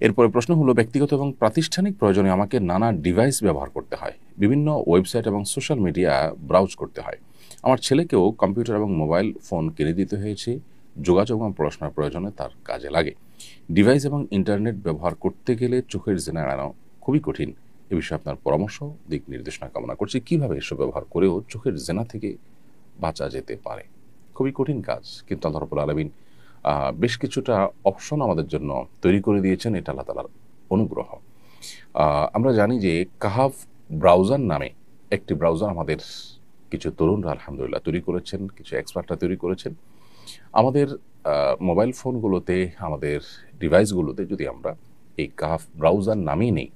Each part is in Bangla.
এরপরে প্রশ্ন হলো, ব্যক্তিগত এবং প্রাতিষ্ঠানিক প্রয়োজনে আমাকে নানা ডিভাইস ব্যবহার করতে হয়, বিভিন্ন ওয়েবসাইট এবং সোশ্যাল মিডিয়া ব্রাউজ করতে হয়। আমার ছেলেকেও কম্পিউটার এবং মোবাইল ফোন কিনে দিতে হয়েছে, যোগাযোগ এবং পড়াশোনার প্রয়োজনে তার কাজে লাগে। ডিভাইস এবং ইন্টারনেট ব্যবহার করতে গেলে চোখের জেনা এড়ানো খুবই কঠিন। এ বিষয়ে আপনার পরামর্শ, দিক নির্দেশনা কামনা করছি। কিভাবে এসব ব্যবহার করেও চোখের জেনা থেকে বাঁচা যেতে পারে? খুবই কঠিন কাজ, কিন্তু আল্লাহ রাব্বুল আলামিন বেশ কিছুটা অপশন আমাদের জন্য তৈরি করে দিয়েছেন। এটা আল্লাহ তাআলার অনুগ্রহ। আমরা জানি যে কাহাফ ব্রাউজার নামে একটি ব্রাউজার আমাদের কিছু তরুণরা আলহামদুলিল্লাহ তৈরি করেছেন, কিছু এক্সপার্টরা তৈরি করেছেন। আমাদের মোবাইল ফোনগুলোতে, আমাদের ডিভাইসগুলোতে যদি আমরা এই কাহাফ ব্রাউজার নামিয়ে নেই,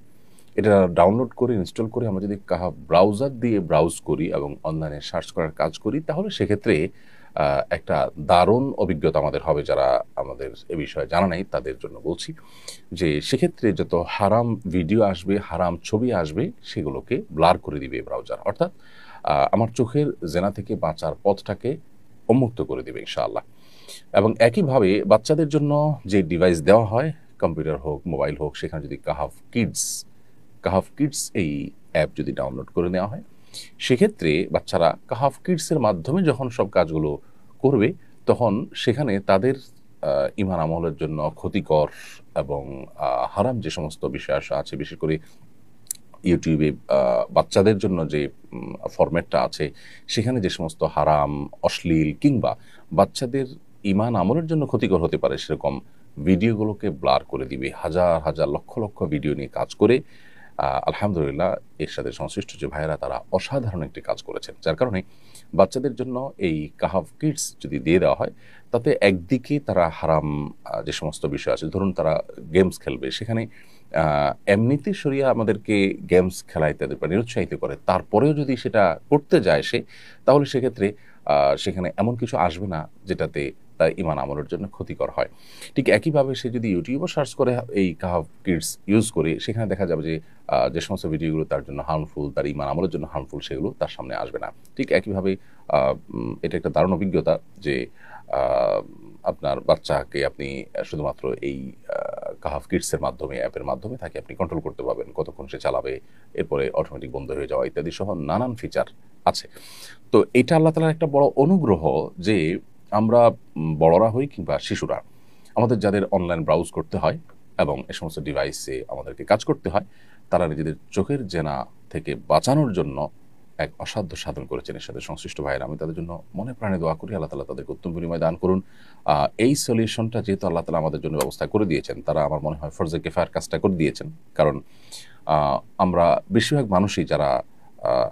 এটা ডাউনলোড করে ইনস্টল করে আমরা যদি কাহাফ ব্রাউজার দিয়ে ব্রাউজ করি এবং অনলাইনে সার্চ করার কাজ করি, তাহলে সেক্ষেত্রে একটা দারুণ অভিজ্ঞতা আমাদের হবে। যারা আমাদের এ বিষয়ে জানা নেই তাদের জন্য বলছি যে সেক্ষেত্রে যত হারাম ভিডিও আসবে, হারাম ছবি আসবে, সেগুলোকে ব্লার করে দিবে ব্রাউজার। অর্থাৎ আমার চোখের জেনা থেকে বাঁচার পথটাকে উন্মুক্ত করে দিবে ইনশাআল্লাহ। এবং একইভাবে বাচ্চাদের জন্য যে ডিভাইস দেওয়া হয়, কম্পিউটার হোক, মোবাইল হোক, সেখানে যদি কাহাফ কিডস এই অ্যাপ যদি ডাউনলোড করে নেওয়া হয়, সেক্ষেত্রে বাচ্চারা কাহাফ কিডসের মাধ্যমে যখন সব কাজগুলো করবে, তখন সেখানে তাদের ঈমান আমলের জন্য ক্ষতিকর এবং হারাম যে সমস্ত বিষয় আছে, বিশেষ করে ইউটিউবে বাচ্চাদের জন্য যে ফরম্যাটটা আছে, সেখানে যে সমস্ত হারাম, অশ্লীল কিংবা বাচ্চাদের ঈমান আমলের জন্য ক্ষতিকর হতে পারে সেরকম ভিডিওগুলোকে ব্লার করে দিবে। হাজার হাজার লক্ষ লক্ষ ভিডিও নিয়ে কাজ করে আলহামদুলিল্লাহ এর সাথে সংশ্লিষ্ট যে ভাইয়েরা তারা অসাধারণ একটি কাজ করেছেন। যার কারণে বাচ্চাদের জন্য এই কাহাফ কিডস যদি দিয়ে দেওয়া হয়, তাতে একদিকে তারা হারাম যে সমস্ত বিষয় আছে, ধরুন তারা গেমস খেলবে, সেখানে এমনিতে শরিয়া আমাদেরকে গেমস খেলায় তাদের নিরুৎসাহিত করে, তারপরেও যদি সেটা করতে যায় সে, তাহলে সেক্ষেত্রে সেখানে এমন কিছু আসবে না যেটাতে তার ঈমান আমলের জন্য ক্ষতিকর হয়। ঠিক একইভাবে সে যদি ইউটিউবও সার্চ করে এই কাহাফ কিডস ইউজ করে, সেখানে দেখা যাবে যে যে সমস্ত ভিডিওগুলো তার জন্য হার্মফুল, তার ঈমান আমলের জন্য হার্মফুল, সেগুলো তার সামনে আসবে না। ঠিক একইভাবে এটা একটা দারুণ অভিজ্ঞতা যে আপনার বাচ্চাকে আপনি শুধুমাত্র এই কাহাফ কিডসের মাধ্যমে, অ্যাপের মাধ্যমে তাকে আপনি কন্ট্রোল করতে পারবেন, কতক্ষণ সে চালাবে, এরপরে অটোমেটিক বন্ধ হয়ে যাওয়া ইত্যাদি সহ নানান ফিচার আছে। তো এটা আল্লাহ তাআলার একটা বড় অনুগ্রহ যে আমরা বড়রা হই কিংবা শিশুরা, আমাদের যাদের অনলাইন ব্রাউজ করতে হয় এবং এ সমস্ত ডিভাইসে আমাদেরকে কাজ করতে হয়, তারা নিজেদের চোখের জেনা থেকে বাঁচানোর জন্য এক অসাধ্য সাধন করেছেন এর সাথে সংশ্লিষ্ট ভাইয়েরা। আমি তাদের জন্য মনে প্রাণে দোয়া করি, আল্লাহ তাআলা তাদেরকে উত্তম বিনিময় দান করুন। এই সলিউশনটা যেহেতু আল্লাহ তাআলা আমাদের জন্য ব্যবস্থা করে দিয়েছেন, তারা আমার মনে হয় ফরজে কিফায়ার কাজটা করে দিয়েছেন। কারণ আমরা বেশিরভাগ মানুষই যারা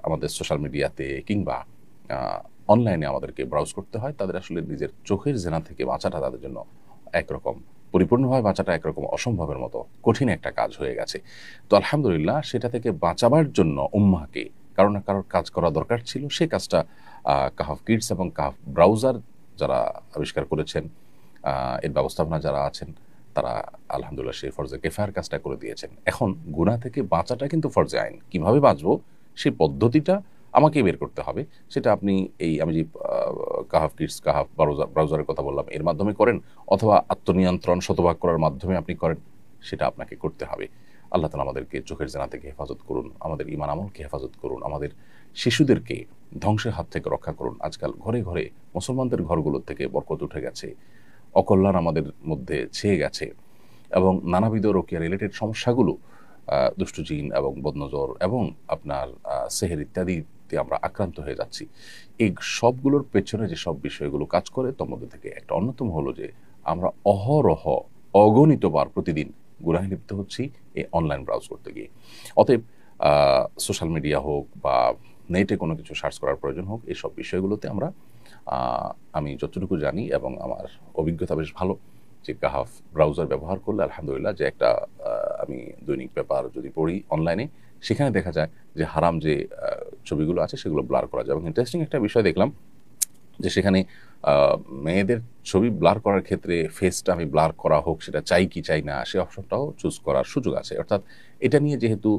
আমাদের সোশ্যাল মিডিয়াতে কিংবা অনলাইনে আমাদেরকে ব্রাউজ করতে হয়, তাদের আসলে নিজের চোখের জেনা থেকে বাঁচাটা তাদের জন্য একরকম, পরিপূর্ণভাবে বাঁচাটা একরকম অসম্ভবের মতো কঠিন একটা কাজ হয়ে গেছে। তো আলহামদুলিল্লাহ সেটা থেকে বাঁচাবার জন্য উম্মাহকে কারো না কারোর কাজ করা দরকার ছিল। সেই কাজটা কাহাফ কিডস এবং কাহাফ ব্রাউজার যারা আবিষ্কার করেছেন, এর ব্যবস্থাপনা যারা আছেন, তারা আলহামদুলিল্লাহ সেই ফরজে কিফায়ার কাজটা করে দিয়েছেন। এখন গুনাহ থেকে বাঁচাটা কিন্তু ফরজে আইন। কিভাবে বাঁচবো সেই পদ্ধতিটা আমাকেই বের করতে হবে। সেটা আপনি আমি যে কাহাফ কিডস, কাহাফ ব্রাউজারের কথা বললাম, এর মাধ্যমে করেন, অথবা আত্মনিয়ন্ত্রণ শতভাগ করার মাধ্যমে আপনি করেন, সেটা আপনাকে করতে হবে। আল্লাহ তাআলা আমাদেরকে চোখের জেনা থেকে হেফাজত করুন, আমাদের ঈমান আমলকে হেফাজত করুন, আমাদের শিশুদেরকে ধ্বংসের হাত থেকে রক্ষা করুন। আজকাল ঘরে ঘরে মুসলমানদের ঘরগুলোর থেকে বরকত উঠে গেছে, অকল্যাণ আমাদের মধ্যে ছেয়ে গেছে এবং নানাবিধ রোকিয়া রিলেটেড সমস্যাগুলো, দুষ্টু জিন এবং বদনজর এবং আপনার সেহের ইত্যাদিতে আমরা আক্রান্ত হয়ে যাচ্ছি। এই সবগুলোর পেছনে যে সব বিষয়গুলো কাজ করে, তার মধ্যে থেকে একটা অন্যতম হলো যে আমরা অহরহ অগণিতবার প্রতিদিন গুনাহে লিপ্ত হচ্ছি এই অনলাইন ব্রাউজ করতে গিয়ে। অতএব সোশ্যাল মিডিয়া হোক বা নেটে কোনো কিছু সার্চ করার প্রয়োজন হোক, এইসব বিষয়গুলোতে আমরা আমি যতটুকু জানি এবং আমার অভিজ্ঞতা বেশ ভালো যে কাহাফ ব্রাউজার ব্যবহার করলে আলহামদুলিল্লাহ যে একটা আমি দৈনিক পেপার যদি পড়ি অনলাইনে, সেখানে দেখা যায় যে হারাম যে ছবিগুলো আছে সেগুলো ব্লার করা যায়। এবং ইন্টারেস্টিং একটা বিষয় দেখলাম যে সেখানে মেয়েদের ছবি ব্লার করার ক্ষেত্রে ফেসটা আমি ব্লার করা হোক, সেটা চাই কি চাই না, সে অপশনটাও চুজ করার সুযোগ আছে। অর্থাৎ এটা নিয়ে যেহেতু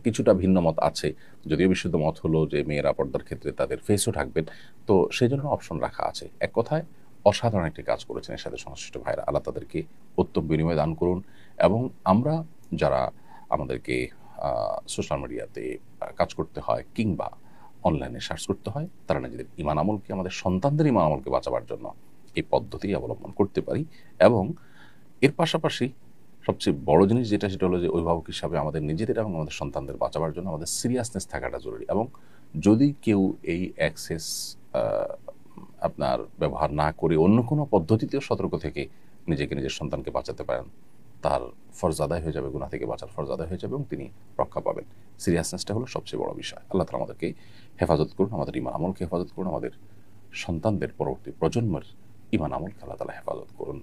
কিছুটা ভিন্ন মত আছে, যদিও বিশুদ্ধ মত হলো যে মেয়েরা পর্দার ক্ষেত্রে তাদের ফেসও ঢাকবেন, তো সেই জন্য অপশন রাখা আছে। এক কথায় অসাধারণ একটি কাজ করেছেন এর সাথে সংশ্লিষ্ট ভাইরা। আল্লাহ তাদেরকে উত্তম বিনিময় দান করুন এবং আমরা যারা আমাদেরকে সোশ্যাল মিডিয়াতে কাজ করতে হয় কিংবা অনলাইনে সার্চ করতে হয়, তারা নিজেদের ঈমান আমলকে, আমাদের সন্তানদের ঈমান আমলকে বাঁচাবার জন্য এই পদ্ধতি অবলম্বন করতে পারি। এবং এর পাশাপাশি সবচেয়ে বড় জিনিস যেটা, সেটা হলো যে অভিভাবক হিসাবে আমাদের নিজেদের এবং আমাদের সন্তানদের বাঁচাবার জন্য আমাদের সিরিয়াসনেস থাকাটা জরুরি। এবং যদি কেউ এই অ্যাক্সেস আপনার ব্যবহার না করে অন্য কোনো পদ্ধতিতেও সতর্ক থেকে নিজেকে, নিজের সন্তানকে বাঁচাতে পারেন, তার ফরজ আদায় হয়ে যাবে, গুনাহ থেকে বাঁচার ফরজ আদায় হয়ে যাবে এবং তিনি রক্ষা পাবেন। সিরিয়াসনেসটা হলো সবচেয়ে বড় বিষয়। আল্লাহ তাআলা আমাদেরকে হেফাজত করুন, আমাদের ঈমান আমলকে হেফাজত করুন, আমাদের সন্তানদের পরবর্তী প্রজন্মের ঈমান আমলকে আল্লাহ তাআলা হেফাজত করুন।